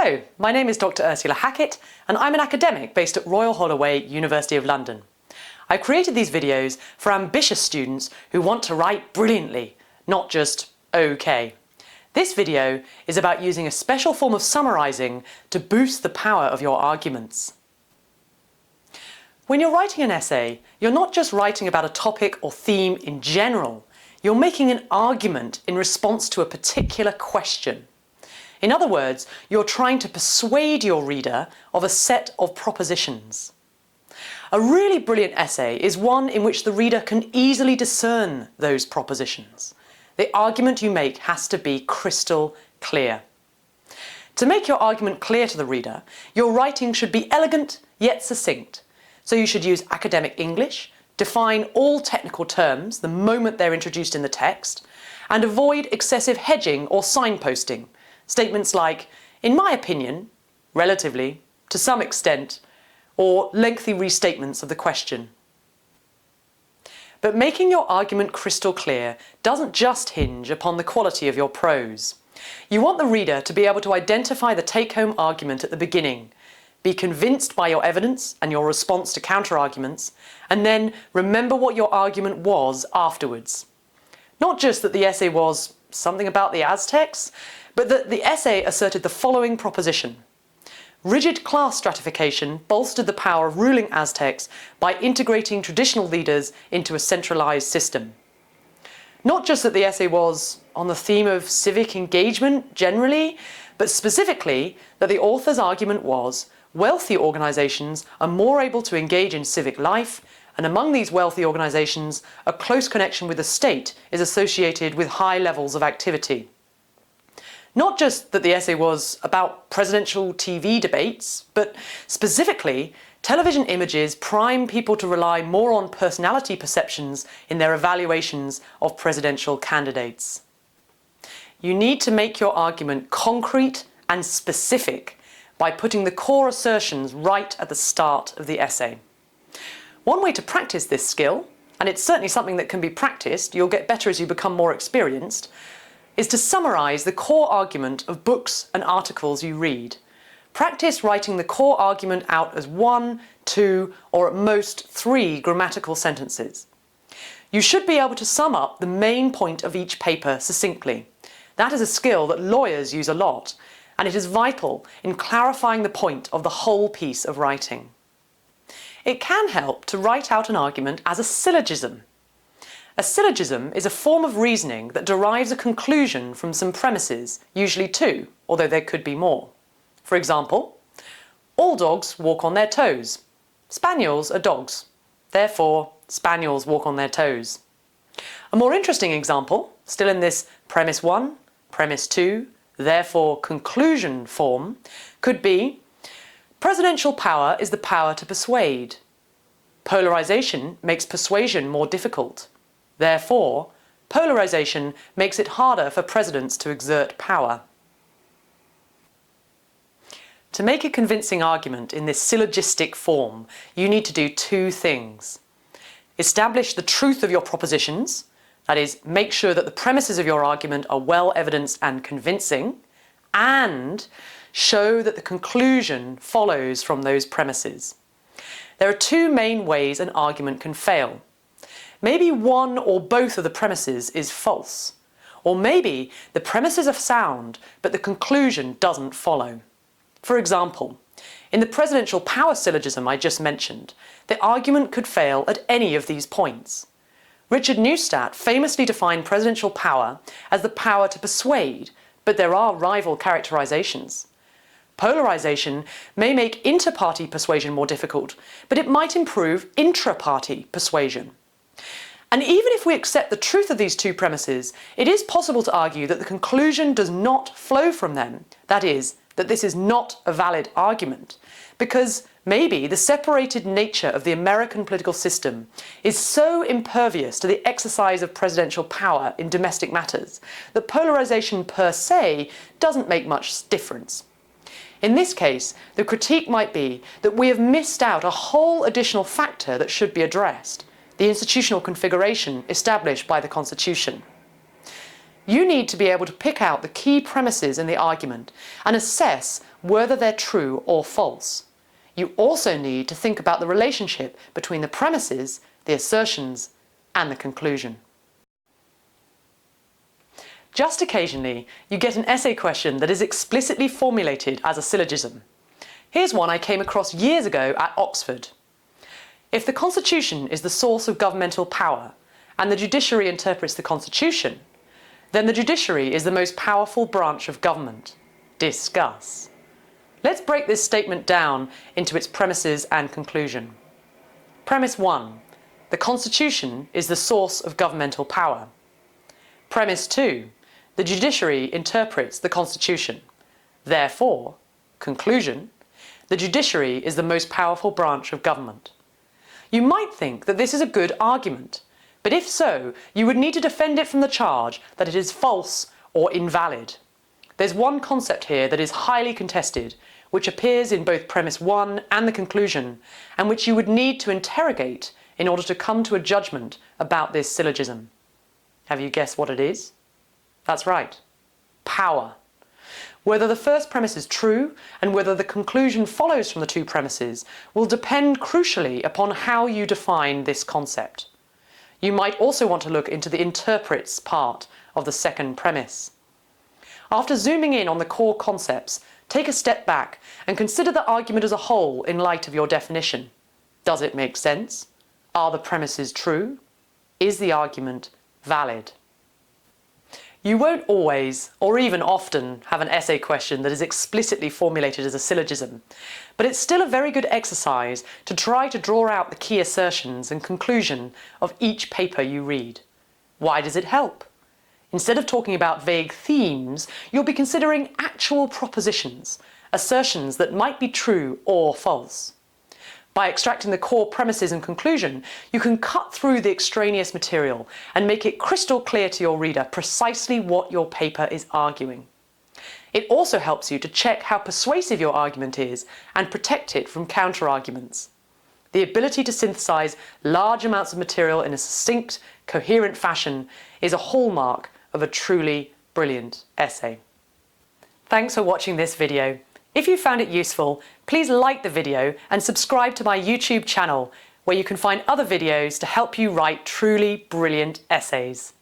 Hello, my name is Dr Ursula Hackett and I'm an academic based at Royal Holloway, University of London. I created these videos for ambitious students who want to write brilliantly, not just okay. This video is about using a special form of summarising to boost the power of your arguments. When you're writing an essay, you're not just writing about a topic or theme in general, you're making an argument in response to a particular question. In other words, you're trying to persuade your reader of a set of propositions. A really brilliant essay is one in which the reader can easily discern those propositions. The argument you make has to be crystal clear. To make your argument clear to the reader, your writing should be elegant yet succinct. So you should use academic English, define all technical terms the moment they're introduced in the text, and avoid excessive hedging or signposting. Statements like, in my opinion, relatively, to some extent, or lengthy restatements of the question. But making your argument crystal clear doesn't just hinge upon the quality of your prose. You want the reader to be able to identify the take-home argument at the beginning, be convinced by your evidence and your response to counter-arguments, and then remember what your argument was afterwards. Not just that the essay was something about the Aztecs, but that the essay asserted the following proposition. Rigid class stratification bolstered the power of ruling Aztecs by integrating traditional leaders into a centralised system. Not just that the essay was on the theme of civic engagement generally, but specifically that the author's argument was wealthy organisations are more able to engage in civic life, and among these wealthy organisations, a close connection with the state is associated with high levels of activity. Not just that the essay was about presidential TV debates, but specifically, television images prime people to rely more on personality perceptions in their evaluations of presidential candidates. You need to make your argument concrete and specific by putting the core assertions right at the start of the essay. One way to practice this skill, and it's certainly something that can be practiced, you'll get better as you become more experienced, is to summarise the core argument of books and articles you read. Practice writing the core argument out as 1, 2, or at most 3 grammatical sentences. You should be able to sum up the main point of each paper succinctly. That is a skill that lawyers use a lot, and it is vital in clarifying the point of the whole piece of writing. It can help to write out an argument as a syllogism. A syllogism is a form of reasoning that derives a conclusion from some premises, usually 2, although there could be more. For example, all dogs walk on their toes. Spaniels are dogs. Therefore, spaniels walk on their toes. A more interesting example, still in this premise 1, premise 2, therefore conclusion form, could be presidential power is the power to persuade. Polarisation makes persuasion more difficult. Therefore, polarisation makes it harder for presidents to exert power. To make a convincing argument in this syllogistic form, you need to do 2 things. Establish the truth of your propositions, that is, make sure that the premises of your argument are well evidenced and convincing, and show that the conclusion follows from those premises. There are 2 main ways an argument can fail. Maybe one or both of the premises is false. Or maybe the premises are sound, but the conclusion doesn't follow. For example, in the presidential power syllogism I just mentioned, the argument could fail at any of these points. Richard Neustadt famously defined presidential power as the power to persuade, but there are rival characterizations. Polarisation may make inter-party persuasion more difficult, but it might improve intra-party persuasion. And even if we accept the truth of these 2 premises, it is possible to argue that the conclusion does not flow from them. That is, that this is not a valid argument, because maybe the separated nature of the American political system is so impervious to the exercise of presidential power in domestic matters that polarisation per se doesn't make much difference. In this case, the critique might be that we have missed out a whole additional factor that should be addressed, the institutional configuration established by the Constitution. You need to be able to pick out the key premises in the argument and assess whether they're true or false. You also need to think about the relationship between the premises, the assertions, and the conclusion. Just occasionally, you get an essay question that is explicitly formulated as a syllogism. Here's one I came across years ago at Oxford. If the Constitution is the source of governmental power, and the judiciary interprets the Constitution, then the judiciary is the most powerful branch of government. Discuss. Let's break this statement down into its premises and conclusion. Premise 1. The Constitution is the source of governmental power. Premise 2. The judiciary interprets the Constitution. Therefore, conclusion, the judiciary is the most powerful branch of government. You might think that this is a good argument, but if so, you would need to defend it from the charge that it is false or invalid. There's one concept here that is highly contested, which appears in both premise 1 and the conclusion, and which you would need to interrogate in order to come to a judgment about this syllogism. Have you guessed what it is? That's right. Power. Whether the first premise is true and whether the conclusion follows from the two premises will depend crucially upon how you define this concept. You might also want to look into the interprets part of the second premise. After zooming in on the core concepts, take a step back and consider the argument as a whole in light of your definition. Does it make sense? Are the premises true? Is the argument valid? You won't always, or even often, have an essay question that is explicitly formulated as a syllogism, but it's still a very good exercise to try to draw out the key assertions and conclusion of each paper you read. Why does it help? Instead of talking about vague themes, you'll be considering actual propositions, assertions that might be true or false. By extracting the core premises and conclusion, you can cut through the extraneous material and make it crystal clear to your reader precisely what your paper is arguing. It also helps you to check how persuasive your argument is and protect it from counter-arguments. The ability to synthesize large amounts of material in a succinct, coherent fashion is a hallmark of a truly brilliant essay. Thanks for watching this video. If you found it useful, please like the video and subscribe to my YouTube channel, where you can find other videos to help you write truly brilliant essays.